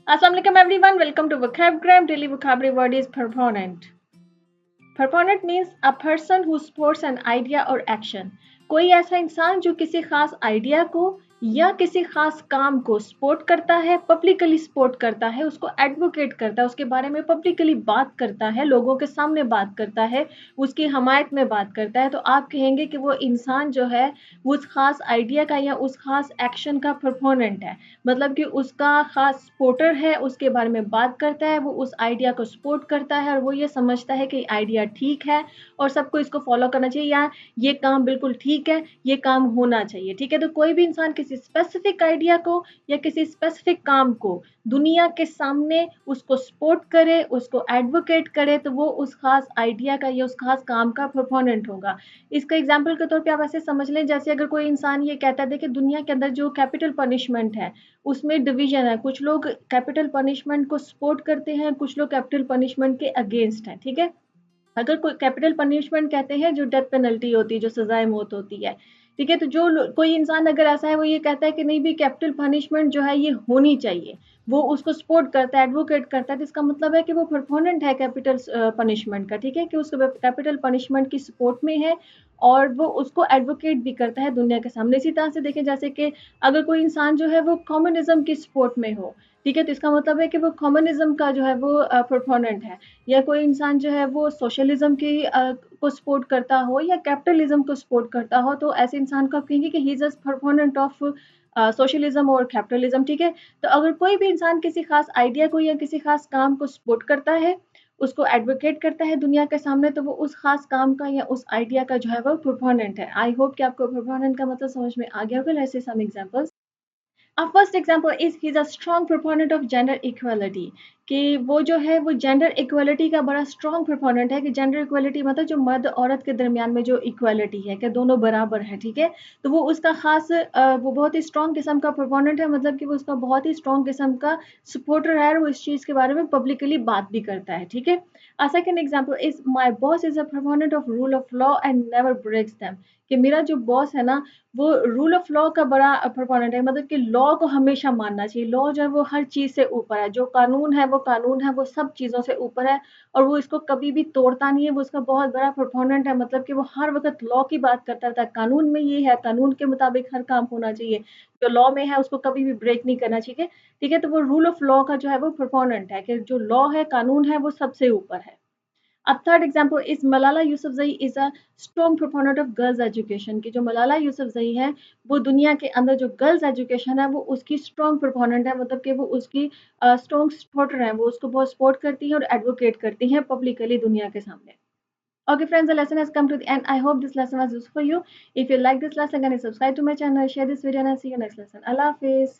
Assalamualaikum everyone. Welcome to Vocabgram. Daily vocabulary word is proponent. Proponent means a person who supports an idea or action. कोई ऐसा इंसान जो किसी खास idea को या किसी खास काम को सपोर्ट करता है, पब्लिकली सपोर्ट करता है, उसको एडवोकेट करता है, उसके बारे में पब्लिकली बात करता है, लोगों के सामने बात करता है, उसकी हमायत में बात करता है, तो आप कहेंगे कि वो इंसान जो है उस खास आइडिया का या उस खास एक्शन का प्रोपोनेंट है। मतलब कि उसका खास सपोर्टर है, उसके बारे में बात करता है, वो उस आइडिया को सपोर्ट करता है और वो ये समझता है कि आइडिया ठीक है और सबको इसको फॉलो करना चाहिए या ये काम बिल्कुल ठीक है, ये काम होना चाहिए। ठीक है, तो कोई भी इंसान किसी स्पेसिफिक आइडिया को या किसी स्पेसिफिक काम को दुनिया के सामने उसको सपोर्ट करे, उसको एडवोकेट करे, तो वो उस खास आइडिया का या उस खास काम का प्रोपोनेंट होगा। इसका एग्जाम्पल के तौर पे आप ऐसे समझ लें, जैसे अगर कोई इंसान ये कहता है देखिए दुनिया के अंदर जो कैपिटल पनिशमेंट है उसमें डिवीजन है, कुछ लोग कैपिटल पनिशमेंट को सपोर्ट करते हैं, कुछ लोग कैपिटल पनिशमेंट के अगेंस्ट हैं। ठीक है, अगर कोई कैपिटल पनिशमेंट कहते हैं जो डेथ पेनल्टी होती है, जो सजाए मौत होती है। ठीक है, तो जो कोई इंसान अगर ऐसा है वो ये कहता है कि नहीं भी कैपिटल पनिशमेंट जो है ये होनी चाहिए, वो उसको सपोर्ट करता है, एडवोकेट करता है, तो इसका मतलब है कि वो प्रोपोनेंट है कैपिटल पनिशमेंट का। ठीक है, कि उसको कैपिटल पनिशमेंट की सपोर्ट में है और वो उसको एडवोकेट भी करता है दुनिया के सामने। इसी तरह से देखें, जैसे कि अगर कोई इंसान जो है वो कम्युनिज्म की सपोर्ट में हो, ठीक है, तो इसका मतलब है कि वो कम्युनिज्म का जो है वो प्रोपोनेंट है। या कोई इंसान जो है वो सोशलिज्म की को सपोर्ट करता हो या कैपिटलिज्म को सपोर्ट करता हो, तो ऐसे इंसान को आप कहेंगे कि he is a proponent of socialism और कैपिटलिज्म। ठीक है, तो अगर कोई भी इंसान किसी खास आइडिया को या किसी खास काम को सपोर्ट करता है, उसको एडवोकेट करता है दुनिया के सामने, तो वो उस खास काम का या उस आइडिया का जो है वो प्रोपोनेंट है। आई होप कि आपको प्रोपोनेंट का मतलब समझ में आ गया होगा। Let's see some examples. Our first example is he's a strong proponent of gender equality, कि वो जो है वो जेंडर इक्वलिटी का बड़ा स्ट्रॉन्ग प्रोपोनेंट है। कि जेंडर इक्वलिटी मतलब जो मर्द औरत के दरमियान में जो इक्वलिटी है कि दोनों बराबर हैं। ठीक है, तो वो उसका खास वो बहुत ही स्ट्रॉन्ग किस्म का प्रोपोनेंट है, मतलब कि वो उसका बहुत ही स्ट्रॉन्ग किस्म का सपोर्टर है और वो इस चीज़ के बारे में पब्लिकली बात भी करता है। ठीक है, a second example is my boss is a proponent of rule of law and never breaks them, कि मेरा जो बॉस है ना वो रूल ऑफ लॉ का बड़ा प्रोपोनेंट है, मतलब कि लॉ को हमेशा मानना चाहिए। लॉ जो है वो हर चीज़ से ऊपर है, जो कानून है वो कानून है, वो सब चीज़ों से ऊपर है और वो इसको कभी भी तोड़ता नहीं है। वो उसका बहुत बड़ा प्रोपोनेंट है, मतलब कि वो हर वक़्त लॉ की बात करता रहता है। कानून में ये है, कानून के मुताबिक हर काम होना चाहिए। जो लॉ में है उसको कभी भी ब्रेक नहीं करना चाहिए। ठीक है, तो वो रूल ऑफ लॉ का जो है वो प्रोपोनेंट है कि जो लॉ है, कानून है, वो सबसे ऊपर है। A third example is Malala Yousafzai is a strong proponent of girls education, कि जो मलाला यूसुफजई है वो दुनिया के अंदर जो गर्ल्स एजुकेशन है वो उसकी स्ट्रॉन्ग प्रोपोनेंट है, मतलब कि वो उसकी स्ट्रॉन्ग सपोर्टर है, वो उसको बहुत सपोर्ट करती है और एडवोकेट करती है पब्लिकली दुनिया के सामने। Okay friends, the lesson has come to the end. I hope this lesson was useful for you. If you like this lesson, can you subscribe to my channel, share this video and I'll see you next lesson. Allah Hafiz.